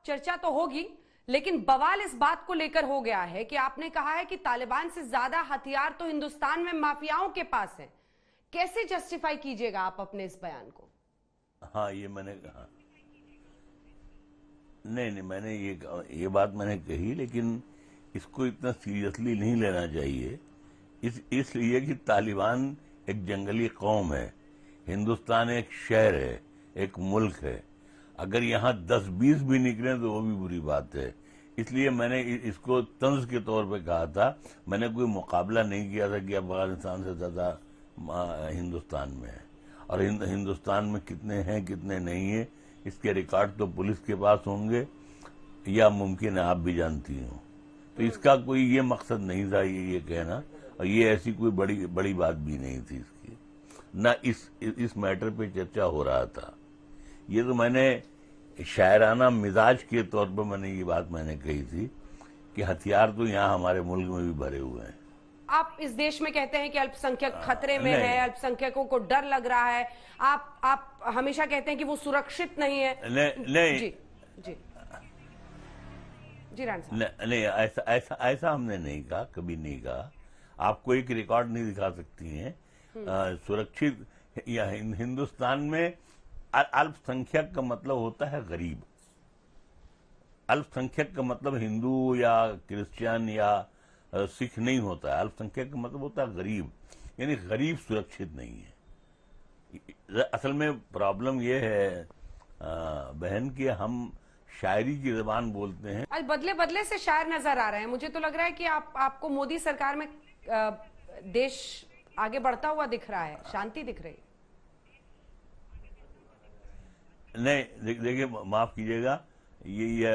चर्चा तो होगी, लेकिन बवाल इस बात को लेकर हो गया है कि आपने कहा है कि तालिबान से ज्यादा हथियार तो हिंदुस्तान में माफियाओं के पास है। कैसे जस्टिफाई कीजिएगा आप अपने इस बयान को? हाँ, ये मैंने कहा। नहीं, मैंने ये बात मैंने कही, लेकिन इसको इतना सीरियसली नहीं लेना चाहिए। इसलिए कि तालिबान एक जंगली कौम है, हिंदुस्तान एक शहर है, एक मुल्क है। अगर यहाँ 10-20 भी निकले तो वो भी बुरी बात है। इसलिए मैंने इसको तंज के तौर पे कहा था। मैंने कोई मुकाबला नहीं किया था कि अफगानिस्तान से ज्यादा हिंदुस्तान में है, और हिंदुस्तान में कितने हैं कितने नहीं है इसके रिकॉर्ड तो पुलिस के पास होंगे, या मुमकिन है आप भी जानती हो। तो इसका कोई ये मकसद नहीं था ये कहना, और ये ऐसी कोई बड़ी बात भी नहीं थी इसकी, ना इस मैटर पे चर्चा हो रहा था। ये तो मैंने शायराना मिजाज के तौर पर मैंने ये बात मैंने कही थी कि हथियार तो यहाँ हमारे मुल्क में भी भरे हुए हैं। आप इस देश में कहते हैं कि अल्पसंख्यक खतरे में है, अल्पसंख्यकों को डर लग रहा है। आप हमेशा कहते हैं कि वो सुरक्षित नहीं है। नहीं जी जी जी राणा साहब। नहीं, ऐसा हमने नहीं कहा, कभी नहीं कहा। आपको एक रिकॉर्ड नहीं दिखा सकती हैं सुरक्षित या हिंदुस्तान में अल्पसंख्यक का मतलब होता है गरीब। अल्पसंख्यक का मतलब हिंदू या क्रिश्चियन या सिख नहीं होता है। अल्पसंख्यक का मतलब होता है गरीब, यानी गरीब सुरक्षित नहीं है। असल में प्रॉब्लम यह है बहन कि हम शायरी की जबान बोलते हैं। आज बदले बदले से शायर नजर आ रहे हैं। मुझे तो लग रहा है कि आपको मोदी सरकार में देश आगे बढ़ता हुआ दिख रहा है, शांति दिख रही है। नहीं, देखिए, माफ कीजिएगा, ये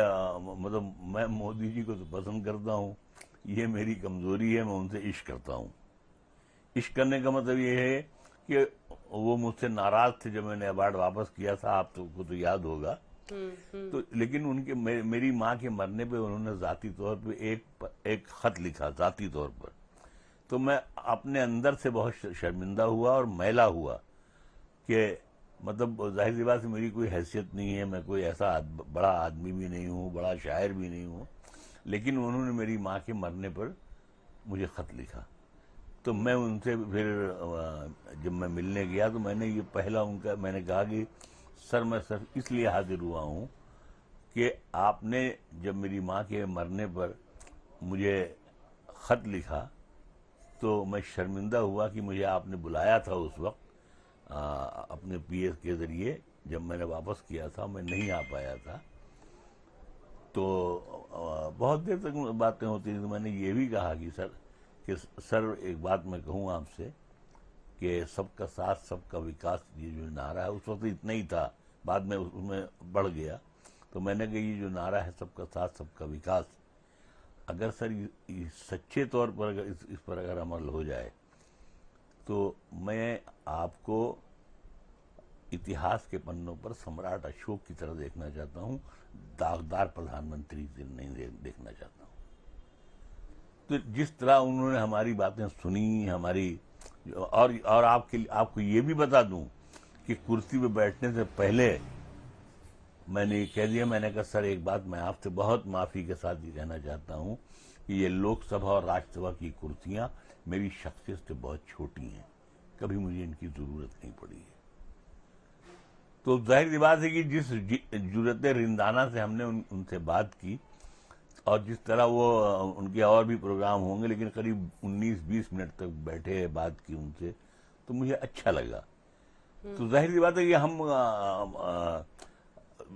मतलब मैं मोदी जी को तो पसंद करता हूँ, ये मेरी कमजोरी है, मैं उनसे इश्क करता हूँ। इश्क करने का मतलब ये है कि वो मुझसे नाराज थे जब मैंने अवार्ड वापस किया था, आपको तो याद होगा। तो लेकिन मेरी माँ के मरने पे उन्होंने जाती तौर पे एक खत लिखा, जाती तौर पर। तो मैं अपने अंदर से बहुत शर्मिंदा हुआ और मैला हुआ कि मतलब जाहिर सी बात है मेरी कोई हैसियत नहीं है, मैं कोई ऐसा बड़ा आदमी भी नहीं हूँ, बड़ा शायर भी नहीं हूँ, लेकिन उन्होंने मेरी माँ के मरने पर मुझे खत लिखा। तो मैं उनसे फिर जब मैं मिलने गया तो मैंने ये पहला मैंने कहा कि सर, मैं सिर्फ इसलिए हाजिर हुआ हूँ कि आपने जब मेरी माँ के मरने पर मुझे खत लिखा तो मैं शर्मिंदा हुआ कि मुझे आपने बुलाया था उस वक्त अपने पीएस के जरिए। जब मैंने वापस किया था मैं नहीं आ पाया था, तो बहुत देर तक बातें होती थी। तो मैंने ये भी कहा कि सर एक बात मैं कहूँ आपसे कि सबका साथ सबका विकास, ये जो नारा है उस वक्त इतना ही था, बाद में उसमें बढ़ गया। तो मैंने कहा ये जो नारा है सबका साथ सबका विकास, अगर सर सच्चे तौर पर अगर इस पर अगर अमल हो जाए तो मैं आपको इतिहास के पन्नों पर सम्राट अशोक की तरह देखना चाहता हूँ, दागदार प्रधानमंत्री नहीं देखना चाहता हूँ। तो जिस तरह उन्होंने हमारी बातें सुनी, हमारी और आपको ये भी बता दूं कि कुर्सी पे बैठने से पहले मैंने ये कह दिया, मैंने कहा सर एक बात मैं आपसे बहुत माफी के साथ ये कहना चाहता हूं कि ये लोकसभा और राज्यसभा की कुर्सियां मेरी शख्सियत से बहुत छोटी हैं, कभी मुझे इनकी जरूरत नहीं पड़ी है। तो जाहिर सी बात है कि जिस जुर्रत रिंदाना से हमने उनसे बात की, और जिस तरह वो उनके और भी प्रोग्राम होंगे, लेकिन करीब 19-20 मिनट तक बैठे बात की उनसे, तो मुझे अच्छा लगा। तो जाहिर सी बात है कि हम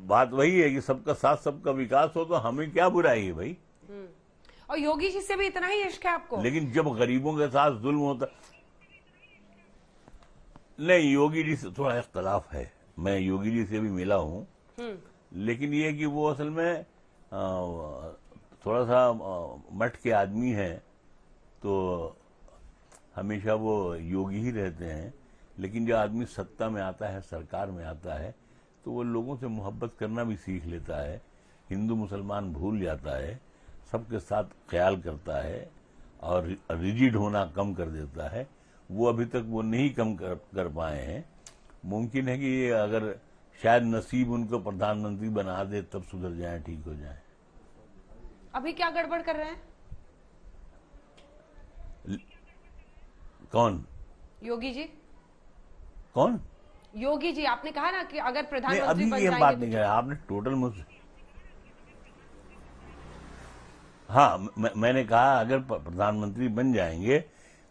बात वही है कि सबका साथ सबका विकास हो, तो हमें क्या बुराई है भाई। और योगी जी से भी इतना ही इश्क है आपको? लेकिन जब गरीबों के साथ जुल्म होता, नहीं, योगी जी से थोड़ा इख्तलाफ है। मैं योगी जी से भी मिला हूँ, लेकिन ये कि वो असल में थोड़ा सा मठ के आदमी हैं, तो हमेशा वो योगी ही रहते हैं। लेकिन जो आदमी सत्ता में आता है, सरकार में आता है, तो वो लोगों से मोहब्बत करना भी सीख लेता है, हिंदू मुसलमान भूल जाता है, सबके साथ ख्याल करता है और रिजिड होना कम कर देता है। वो अभी तक वो नहीं कम कर पाए हैं। मुमकिन है कि अगर शायद नसीब उनको प्रधानमंत्री बना दे, तब सुधर जाए, ठीक हो जाए। अभी क्या गड़बड़ कर रहे हैं? कौन? योगी जी। कौन? योगी जी, आपने कहा ना कि अगर नहीं, प्रधानमंत्री अभी बन की हम जाएंगे बात तो नहीं कर रहा, आपने टोटल मुझसे। हाँ, मैंने कहा अगर प्रधानमंत्री बन जाएंगे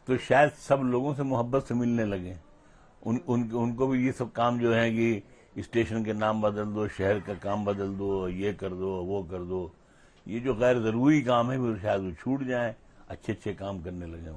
तो शायद सब लोगों से मोहब्बत से मिलने लगे। उनको भी ये सब काम जो है कि स्टेशन के नाम बदल दो, शहर का काम बदल दो, ये कर दो, वो कर दो, ये जो गैर जरूरी काम है वो शायद वो छूट जाए, अच्छे अच्छे काम करने लगे।